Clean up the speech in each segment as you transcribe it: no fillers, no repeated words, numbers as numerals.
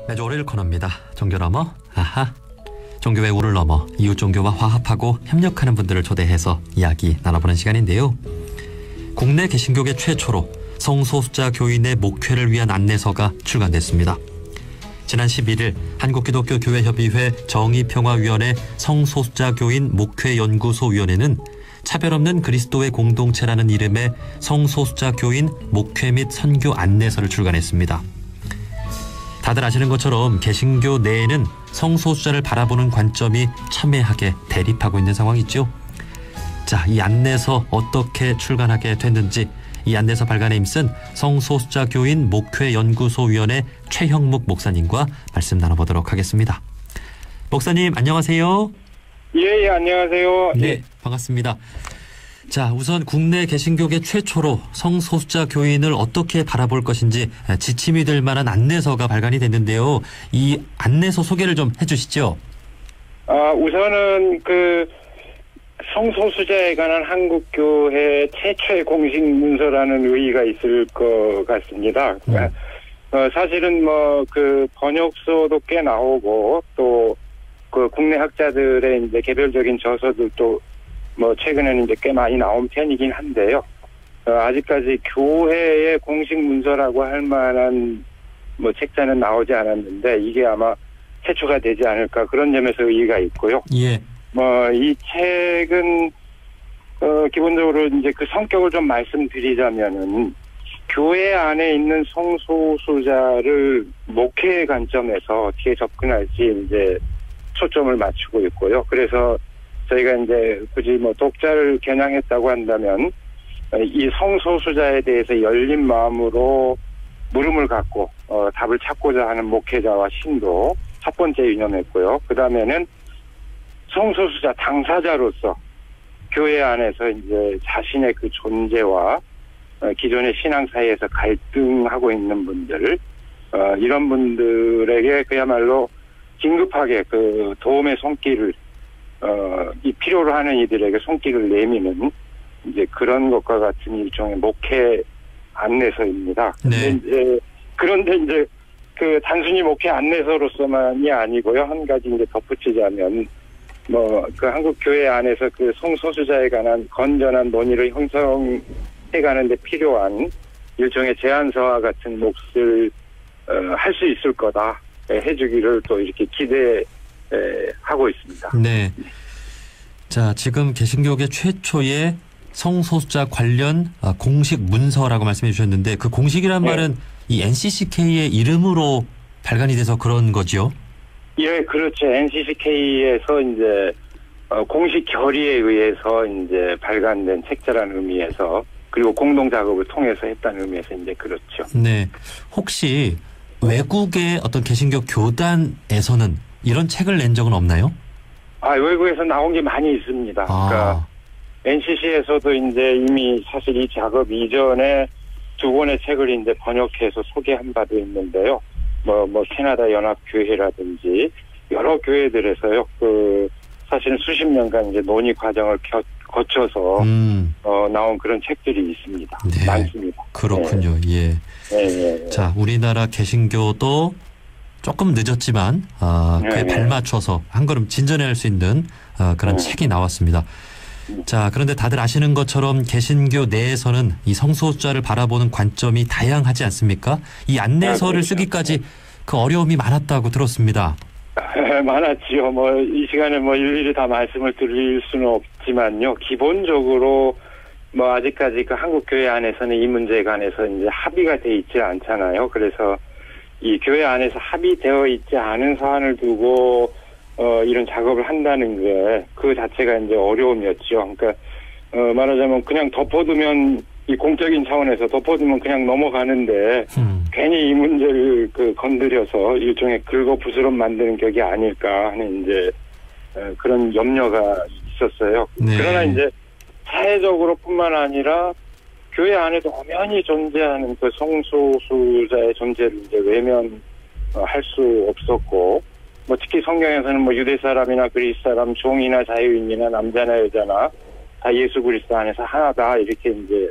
매주 월요일 코너입니다. 종교 넘어 아하. 종교의 우를 넘어 이웃 종교와 화합하고 협력하는 분들을 초대해서 이야기 나눠보는 시간인데요. 국내 개신교계 최초로 성소수자 교인의 목회를 위한 안내서가 출간됐습니다. 지난 11일 한국기독교교회협의회 정의평화위원회 성소수자 교인 목회연구소위원회는 차별 없는 그리스도의 공동체라는 이름의 성소수자 교인 목회 및 선교 안내서를 출간했습니다. 다들 아시는 것처럼 개신교 내에는 성소수자를 바라보는 관점이 첨예하게 대립하고 있는 상황이죠. 자, 이 안내서 어떻게 출간하게 됐는지 이 안내서 발간에 힘쓴 성소수자 교인 목회연구소위원회 최형묵 목사님과 말씀 나눠보도록 하겠습니다. 목사님 안녕하세요. 예, 안녕하세요. 네, 반갑습니다. 자, 우선 국내 개신교계 최초로 성소수자 교인을 어떻게 바라볼 것인지 지침이 될 만한 안내서가 발간이 됐는데요. 이 안내서 소개를 좀 해주시죠. 우선은 성소수자에 관한 한국교회 최초의 공식 문서라는 의의가 있을 것 같습니다. 사실은 번역서도 꽤 나오고 또 국내 학자들의 이제 개별적인 저서들도 최근에는 이제 꽤 많이 나온 편이긴 한데요. 아직까지 교회의 공식 문서라고 할 만한 책자는 나오지 않았는데 이게 아마 최초가 되지 않을까 그런 점에서 의의가 있고요. 예. 이 책은 기본적으로 이제 그 성격을 좀 말씀드리자면은 교회 안에 있는 성소수자를 목회의 관점에서 어떻게 접근할지 이제 초점을 맞추고 있고요. 그래서 저희가 이제 굳이 독자를 겨냥했다고 한다면 이 성소수자에 대해서 열린 마음으로 물음을 갖고 답을 찾고자 하는 목회자와 신도 첫 번째 유념했고요. 그 다음에는 성소수자 당사자로서 교회 안에서 이제 자신의 그 존재와 기존의 신앙 사이에서 갈등하고 있는 분들, 이런 분들에게 그야말로 긴급하게 그 도움의 손길을 이 필요로 하는 이들에게 손길을 내미는 이제 그런 것과 같은 일종의 목회 안내서입니다. 네. 그런데 이제 단순히 목회 안내서로서만이 아니고요. 한 가지 이제 덧붙이자면 한국 교회 안에서 그 성소수자에 관한 건전한 논의를 형성해 가는데 필요한 일종의 제안서와 같은 몫을 할 수 있을 거다 해주기를 또 이렇게 기대하고 있습니다. 네. 자, 지금 개신교계 최초의 성소수자 관련 공식 문서라고 말씀해 주셨는데 그 공식이란 말은 이 NCCK의 이름으로 발간이 돼서 그런 거죠? 예, 그렇죠. NCCK에서 이제 공식 결의에 의해서 이제 발간된 책자라는 의미에서 그리고 공동 작업을 통해서 했다는 의미에서 이제 그렇죠. 네. 혹시 외국의 어떤 개신교 교단에서는 이런 책을 낸 적은 없나요? 외국에서 나온 게 많이 있습니다. 그러니까 NCC에서도 이제 이미 사실 이 작업 이전에 두 권의 책을 이제 번역해서 소개한 바도 있는데요. 캐나다 연합교회라든지 여러 교회들에서요. 사실은 수십 년간 이제 논의 과정을 거쳐서 나온 그런 책들이 있습니다. 네. 많습니다. 그렇군요. 네. 예. 네. 자, 우리나라 개신교도 조금 늦었지만 그에 발맞춰서 한 걸음 진전할 수 있는 그런 책이 나왔습니다. 자, 그런데 다들 아시는 것처럼 개신교 내에서는 이 성소수자를 바라보는 관점이 다양하지 않습니까? 이 안내서를 쓰기까지 그 어려움이 많았다고 들었습니다. 많았지요. 이 시간에 일일이 다 말씀을 드릴 수는 없지만요. 기본적으로 아직까지 그 한국 교회 안에서는 이 문제에 관해서 이제 합의가 돼 있지 않잖아요. 그래서 이 교회 안에서 합의되어 있지 않은 사안을 두고 이런 작업을 한다는 게 그 자체가 이제 어려움이었죠. 그러니까 말하자면 그냥 덮어두면 이 공적인 차원에서 덮어두면 그냥 넘어가는데 괜히 이 문제를 건드려서 일종의 긁어부스럼 만드는 격이 아닐까 하는 이제 그런 염려가 있었어요. 네. 그러나 이제 사회적으로뿐만 아니라 교회 안에도 엄연히 존재하는 그 성소수자의 존재를 이제 외면할 수 없었고, 특히 성경에서는 유대 사람이나 그리스 사람, 종이나 자유인이나 남자나 여자나 다 예수 그리스도 안에서 하나다 이렇게 이제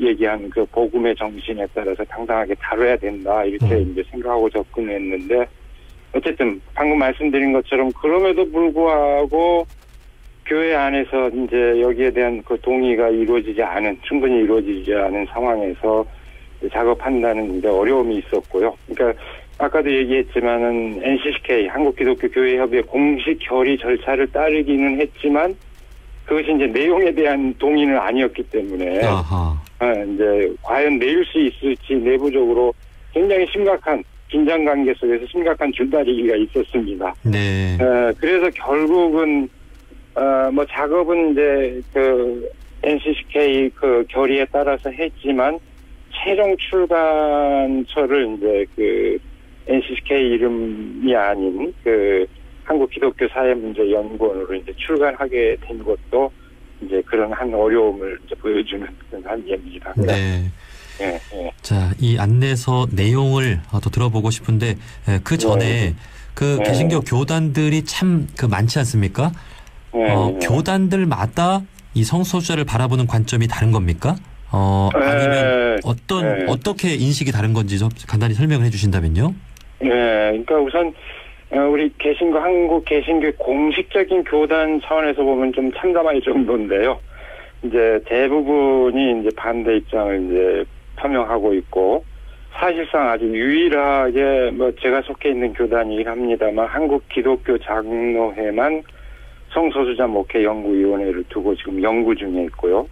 얘기한 그 복음의 정신에 따라서 당당하게 다뤄야 된다 이렇게 이제 생각하고 접근했는데 어쨌든 방금 말씀드린 것처럼 그럼에도 불구하고 교회 안에서 이제 여기에 대한 그 동의가 충분히 이루어지지 않은 상황에서 작업한다는 이제 어려움이 있었고요. 그러니까 아까도 얘기했지만은 NCCK 한국기독교교회협의회 공식 결의 절차를 따르기는 했지만 그것이 이제 내용에 대한 동의는 아니었기 때문에 이제 과연 내릴 수 있을지 내부적으로 굉장히 심각한 긴장 관계 속에서 심각한 줄다리기가 있었습니다. 네. 그래서 결국은 뭐 작업은 이제 그 NCCK 그 결의에 따라서 했지만 최종 출간처를 이제 그 NCCK 이름이 아닌 그 한국기독교사회문제연구원으로 이제 출간하게 된 것도 이제 그런 한 어려움을 이제 보여주는 그런 한 예입니다. 네. 예. 자, 이 안내서 내용을 더 들어보고 싶은데 그 전에 그 개신교 교단들이 참 그 많지 않습니까? 교단들마다 이 성소수자를 바라보는 관점이 다른 겁니까? 아니면 어떻게 인식이 다른 건지 좀 간단히 설명을 해주신다면요. 네, 그러니까 우선 우리 한국 개신교 공식적인 교단 차원에서 보면 좀 참담할 정도인데요. 이제 대부분이 이제 반대 입장을 이제 표명하고 있고, 사실상 아주 유일하게 뭐 제가 속해 있는 교단이긴 합니다만 한국 기독교 장로회만 성소수자 목회 연구위원회를 두고 지금 연구 중에 있고요.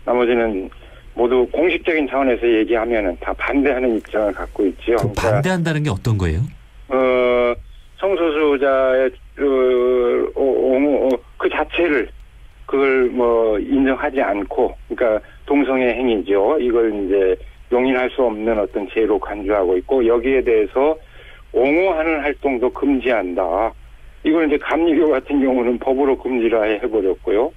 나머지는 모두 공식적인 차원에서 얘기하면은 다 반대하는 입장을 갖고 있죠. 그 반대한다는 게 어떤 거예요? 성소수자의 그 자체를 그걸 뭐 인정하지 않고, 그러니까 동성애 행위죠. 이걸 이제 용인할 수 없는 어떤 죄로 간주하고 있고, 여기에 대해서 옹호하는 활동도 금지한다. 이걸 이제 감리교 같은 경우는 법으로 금지를 해버렸고요.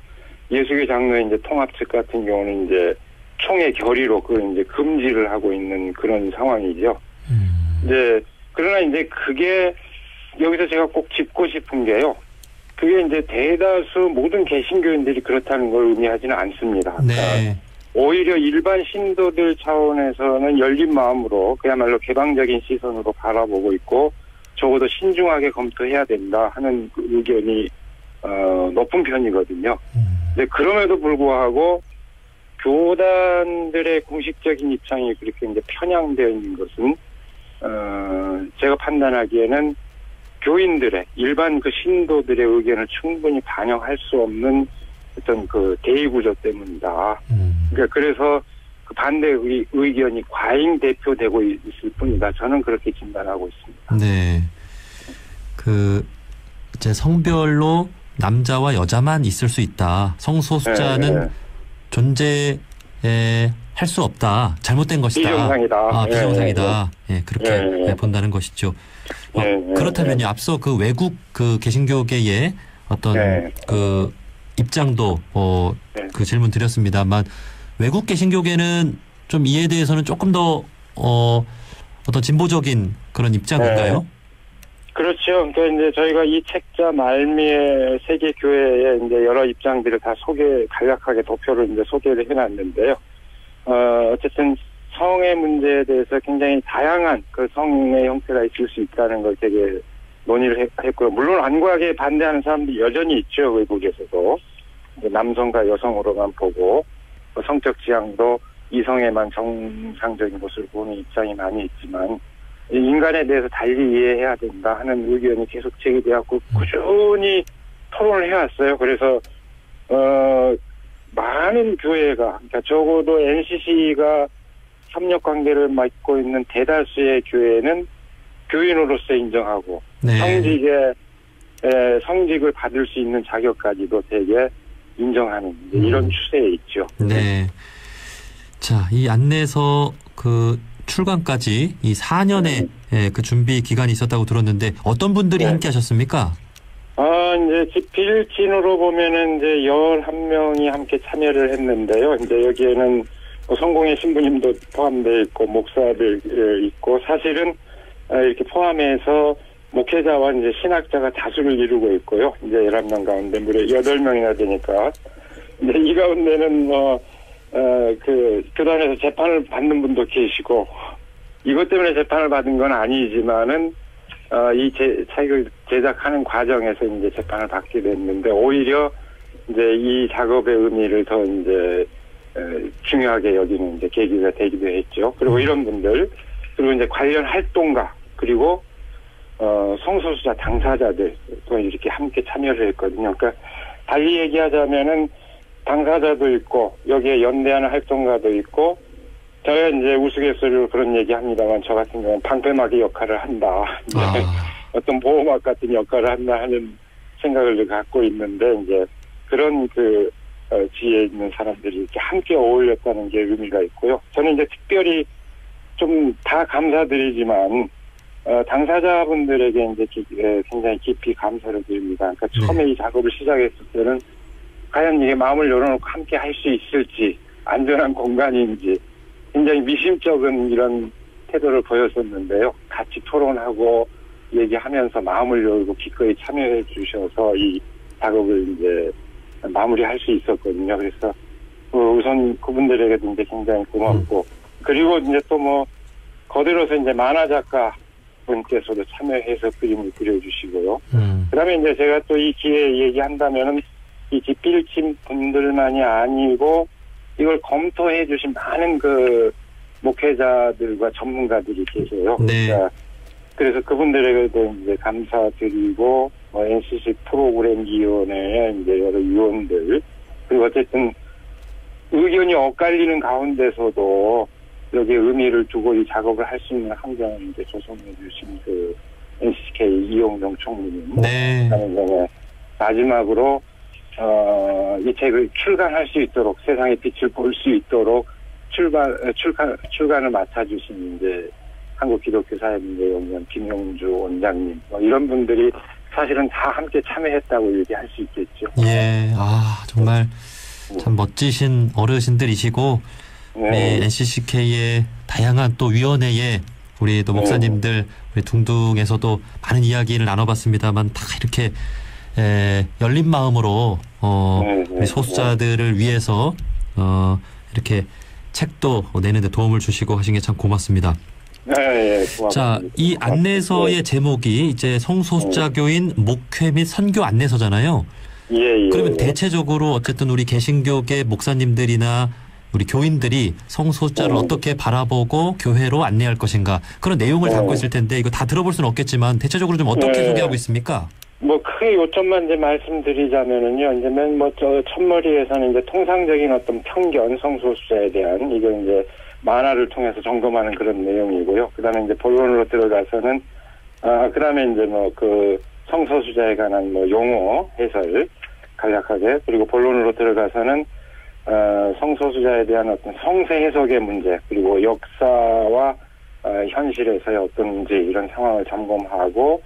예수교 장로의 이제 통합 측 같은 경우는 이제 총회 결의로 그걸 이제 금지를 하고 있는 그런 상황이죠. 이제 그러나 이제 그게 여기서 제가 꼭 짚고 싶은 게요. 그게 이제 대다수 모든 개신교인들이 그렇다는 걸 의미하지는 않습니다. 네. 그러니까 오히려 일반 신도들 차원에서는 열린 마음으로 그야말로 개방적인 시선으로 바라보고 있고, 적어도 신중하게 검토해야 된다 하는 그 의견이 높은 편이거든요. 근데 그럼에도 불구하고 교단들의 공식적인 입장이 그렇게 이제 편향되어 있는 것은 제가 판단하기에는 교인들의 일반 그 신도들의 의견을 충분히 반영할 수 없는 어떤 그 대의 구조 때문이다. 그러니까 그래서 그 반대 의견이 과잉 대표되고 있을 뿐이다. 저는 그렇게 진단하고 있습니다. 네. 이제 성별로 남자와 여자만 있을 수 있다. 성소수자는 존재할 수 없다. 잘못된 것이다. 비정상이다. 비정상이다. 그렇게 본다는 것이죠. 그렇다면요, 앞서 그 외국 그 개신교계의 어떤 그 입장도 그 질문 드렸습니다만, 외국 개신교계는 좀 이에 대해서는 조금 더 어떤 진보적인 그런 입장인가요? 그렇죠. 그러니까 이제 저희가 이 책자 말미에 세계 교회의 이제 여러 입장들을 다 간략하게 도표를 이제 소개를 해놨는데요. 어쨌든 성의 문제에 대해서 굉장히 다양한 그 성의 형태가 있을 수 있다는 걸 되게 논의를 했고요. 물론 안구하게 반대하는 사람들이 여전히 있죠. 외국에서도. 남성과 여성으로만 보고 성적 지향도 이성에만 정상적인 것을 보는 입장이 많이 있지만, 인간에 대해서 달리 이해해야 된다 하는 의견이 계속 제기되었고 꾸준히 토론을 해왔어요. 그래서 많은 교회가, 그러니까 적어도 NCC가 협력 관계를 맺고 있는 대다수의 교회는 교인으로서 인정하고 성직을 받을 수 있는 자격까지도 되게 인정하는 이런 추세에 있죠. 네. 자, 이 안내서 그 출간까지 이 4년의 그 준비 기간이 있었다고 들었는데 어떤 분들이 함께 하셨습니까? 이제 집필진으로 보면은 이제 11명이 함께 참여를 했는데요. 이제 여기에는 성공의 신부님도 포함되어 있고, 목사들 있고, 사실은 이렇게 포함해서 목회자와 이제 신학자가 다수를 이루고 있고요. 이제 11명 가운데 무려 8명이나 되니까. 이제 이 가운데는 그 교단에서 재판을 받는 분도 계시고, 이것 때문에 재판을 받은 건 아니지만은 책을 제작하는 과정에서 이제 재판을 받게 됐는데, 오히려 이제 이 작업의 의미를 더 이제 중요하게 여기는 이제 계기가 되기도 했죠. 그리고 이런 분들, 그리고 이제 관련 활동가, 그리고 성소수자 당사자들 또 이렇게 함께 참여를 했거든요. 그러니까 달리 얘기하자면은 당사자도 있고 여기에 연대하는 활동가도 있고, 제가 이제 우스갯소리로 그런 얘기합니다만 저 같은 경우는 방패막이 역할을 한다. 어떤 보호막 같은 역할을 한다 하는 생각을 갖고 있는데, 이제 그런 지혜에 있는 사람들이 이렇게 함께 어울렸다는 게 의미가 있고요. 저는 이제 특별히 좀 다 감사드리지만 당사자분들에게 이제 굉장히 깊이 감사를 드립니다. 그러니까 처음에 이 작업을 시작했을 때는 과연 이게 마음을 열어놓고 함께 할 수 있을지, 안전한 공간인지 굉장히 미심쩍은 이런 태도를 보였었는데요. 같이 토론하고 얘기하면서 마음을 열고 기꺼이 참여해 주셔서 이 작업을 이제 마무리할 수 있었거든요. 그래서 우선 그분들에게도 이제 굉장히 고맙고, 그리고 이제 또 거들어서 이제 만화 작가 분께서도 참여해서 그림을 그려주시고요. 그다음에 이제 제가 또 이 기회에 얘기한다면은 이 집필팀 분들만이 아니고 이걸 검토해 주신 많은 목회자들과 전문가들이 계세요. 네. 그래서 그분들에게도 이제 감사드리고, NCC 프로그램위원회 이제 여러 위원들, 그리고 어쨌든 의견이 엇갈리는 가운데서도 여기에 의미를 두고 이 작업을 할 수 있는 환경을 이제 조성해 주신 NCK 이용정 총리님. 네. 그다음에 마지막으로 이 책을 출간할 수 있도록, 세상의 빛을 볼 수 있도록 출간을 맡아주신 이제 한국기독교사회문제연구원 김용주 원장님, 이런 분들이 사실은 다 함께 참여했다고 얘기할 수 있겠죠. 예, 정말 참 멋지신 어르신들이시고, 우리 NCCK의 다양한 또 위원회에 우리 또 목사님들, 우리 둥둥에서도 많은 이야기를 나눠봤습니다만, 다 이렇게 열린 마음으로 우리 소수자들을 위해서 이렇게 책도 내는데 도움을 주시고 하신 게 참 고맙습니다. 네, 고맙습니다. 자, 이 안내서의 제목이 이제 성소수자 교인 목회 및 선교 안내서잖아요. 예. 그러면 대체적으로 어쨌든 우리 개신교계 목사님들이나 우리 교인들이 성소수자를 어떻게 바라보고 교회로 안내할 것인가, 그런 내용을 담고 있을 텐데 이거 다 들어볼 수는 없겠지만 대체적으로 좀 어떻게 소개하고 있습니까? 크게 요점만 이제 말씀드리자면은요, 이제 첫머리에서는 이제 통상적인 어떤 편견, 성소수자에 대한, 이거 이제 만화를 통해서 점검하는 그런 내용이고요. 그 다음에 이제 본론으로 들어가서는, 그 다음에 이제 성소수자에 관한 용어 해설 간략하게, 그리고 본론으로 들어가서는, 성소수자에 대한 어떤 성세 해석의 문제, 그리고 역사와 현실에서의 어떤 문제, 이런 상황을 점검하고,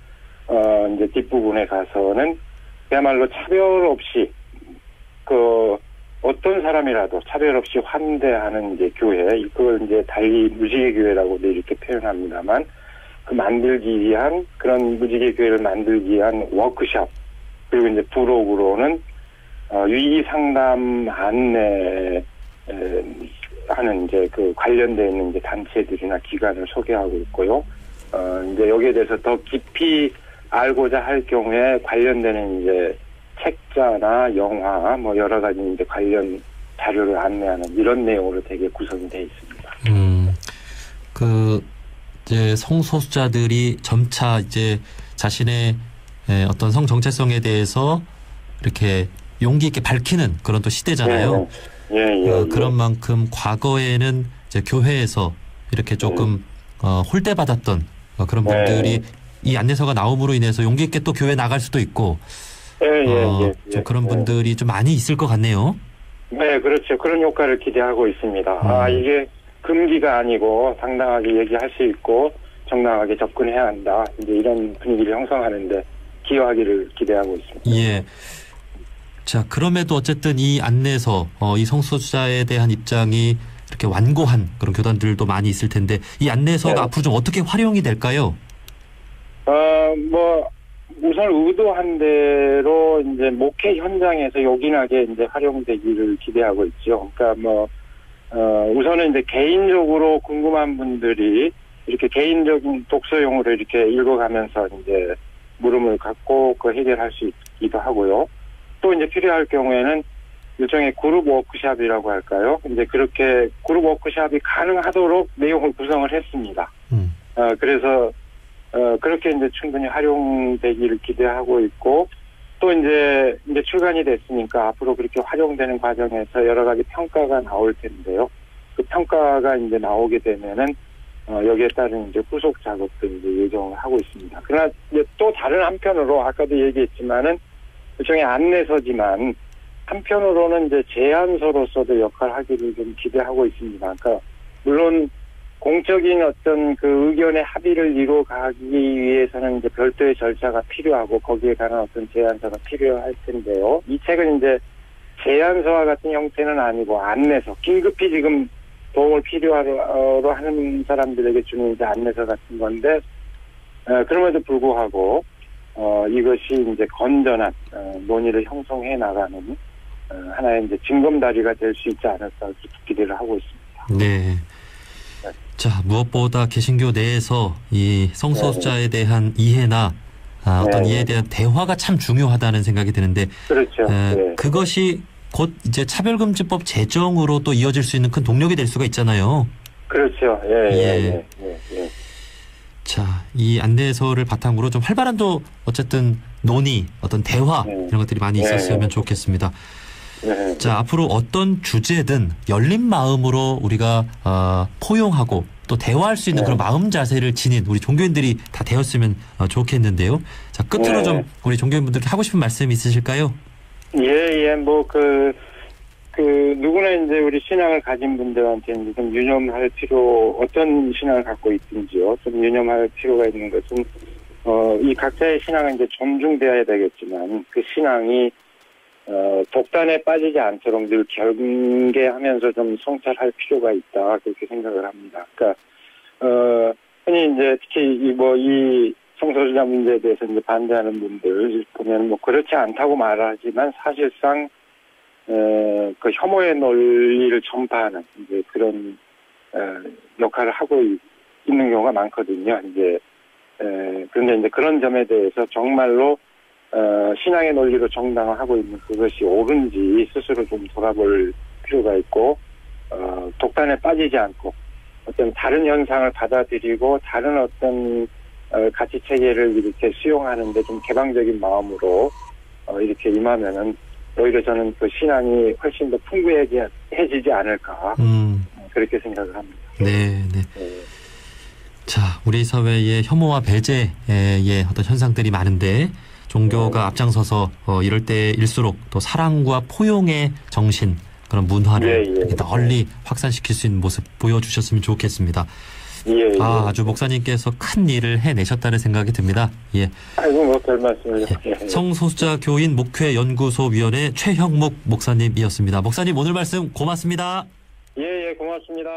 이제 뒷부분에 가서는 그야말로 차별 없이 어떤 사람이라도 차별 없이 환대하는 이제 교회, 그걸 이제 달리 무지개 교회라고도 이렇게 표현합니다만, 만들기 위한, 그런 무지개 교회를 만들기 위한 워크숍, 그리고 이제 부록으로는 위기 상담 안내 하는 이제 관련되어 있는 이제 단체들이나 기관을 소개하고 있고요. 이제 여기에 대해서 더 깊이 알고자 할 경우에 관련되는 이제 책자나 영화 여러 가지 이제 관련 자료를 안내하는 이런 내용으로 되게 구성이 되어 있습니다. 이제 성소수자들이 점차 이제 자신의 어떤 성 정체성에 대해서 이렇게 용기 있게 밝히는 그런 또 시대잖아요. 그런 만큼 과거에는 이제 교회에서 이렇게 조금 홀대받았던 그런 분들이 이 안내서가 나옴으로 인해서 용기 있게 또 교회 나갈 수도 있고, 좀 그런 분들이 좀 많이 있을 것 같네요. 네, 그렇죠. 그런 효과를 기대하고 있습니다. 이게 금기가 아니고 당당하게 얘기할 수 있고 정당하게 접근해야 한다, 이제 이런 분위기를 형성하는데 기여하기를 기대하고 있습니다. 예. 자, 그럼에도 어쨌든 이 안내서, 이 성소수자에 대한 입장이 이렇게 완고한 그런 교단들도 많이 있을 텐데, 이 안내서가 앞으로 좀 어떻게 활용이 될까요? 우선 의도한 대로 이제 목회 현장에서 요긴하게 이제 활용되기를 기대하고 있죠. 그러니까 우선은 이제 개인적으로 궁금한 분들이 이렇게 개인적인 독서용으로 이렇게 읽어가면서 이제 물음을 갖고 그 해결할 수 있기도 하고요. 또 이제 필요할 경우에는 일종의 그룹 워크샵이라고 할까요? 이제 그렇게 그룹 워크샵이 가능하도록 내용을 구성을 했습니다. 그래서 그렇게 이제 충분히 활용되기를 기대하고 있고, 또 이제 출간이 됐으니까 앞으로 그렇게 활용되는 과정에서 여러 가지 평가가 나올 텐데요. 그 평가가 이제 나오게 되면은 여기에 따른 이제 후속 작업도 이제 예정을 하고 있습니다. 그러나 이제 또 다른 한편으로 아까도 얘기했지만은 일종의 안내서지만 한편으로는 이제 제안서로서도 역할을 하기를 좀 기대하고 있습니다. 그러니까 물론 공적인 어떤 그 의견의 합의를 이루어가기 위해서는 이제 별도의 절차가 필요하고 거기에 관한 어떤 제안서가 필요할 텐데요. 이 책은 이제 제안서와 같은 형태는 아니고 안내서, 긴급히 지금 도움을 필요로 하는 사람들에게 주는 이제 안내서 같은 건데, 그럼에도 불구하고 이것이 이제 건전한 논의를 형성해 나가는 하나의 이제 징검다리가 될 수 있지 않을까 기대를 하고 있습니다. 네. 자, 무엇보다 개신교 내에서 이 성소수자에 대한 이해나 어떤 이해에 대한 대화가 참 중요하다는 생각이 드는데, 그렇죠. 네. 그것이 곧 이제 차별금지법 제정으로 또 이어질 수 있는 큰 동력이 될 수가 있잖아요. 그렇죠. 예. 자, 이 안내서를 바탕으로 좀 활발한 또 어쨌든 논의, 어떤 대화 이런 것들이 많이 있었으면 좋겠습니다. 자, 앞으로 어떤 주제든 열린 마음으로 우리가 포용하고 또 대화할 수 있는 그런 마음 자세를 지닌 우리 종교인들이 다 되었으면 좋겠는데요. 자, 끝으로 좀 우리 종교인분들께 하고 싶은 말씀 있으실까요? 뭐 누구나 이제 우리 신앙을 가진 분들한테 이제 좀 유념할 어떤 신앙을 갖고 있든지요. 좀 유념할 필요가 있는 것은, 이 각자의 신앙은 이제 존중되어야 되겠지만, 그 신앙이, 독단에 빠지지 않도록 늘 경계하면서 좀 성찰할 필요가 있다. 그렇게 생각을 합니다. 그러니까, 흔히 이제 특히 이 성소수자 문제에 대해서 이제 반대하는 분들 보면 뭐 그렇지 않다고 말하지만 사실상 그 혐오의 논리를 전파하는 이제 그런 역할을 하고 있는 경우가 많거든요. 이제 그런데 이제 그런 점에 대해서 정말로 신앙의 논리로 정당화하고 있는 그것이 옳은지 스스로 좀 돌아볼 필요가 있고, 독단에 빠지지 않고 어떤 다른 현상을 받아들이고 다른 어떤 가치 체계를 이렇게 수용하는데 좀 개방적인 마음으로 이렇게 임하면은 오히려 저는 그 신앙이 훨씬 더 풍부해지지 않을까 그렇게 생각을 합니다. 네. 자, 우리 사회의 혐오와 배제의 어떤 현상들이 많은데 종교가 앞장서서 이럴 때일수록 또 사랑과 포용의 정신, 그런 문화를 이렇게 널리 확산시킬 수 있는 모습 보여주셨으면 좋겠습니다. 아주 목사님께서 큰 일을 해내셨다는 생각이 듭니다. 아이고, 뭐 별 말씀을. 성소수자 교인 목회 연구소 위원회 최형목 목사님이었습니다. 목사님 오늘 말씀 고맙습니다. 고맙습니다.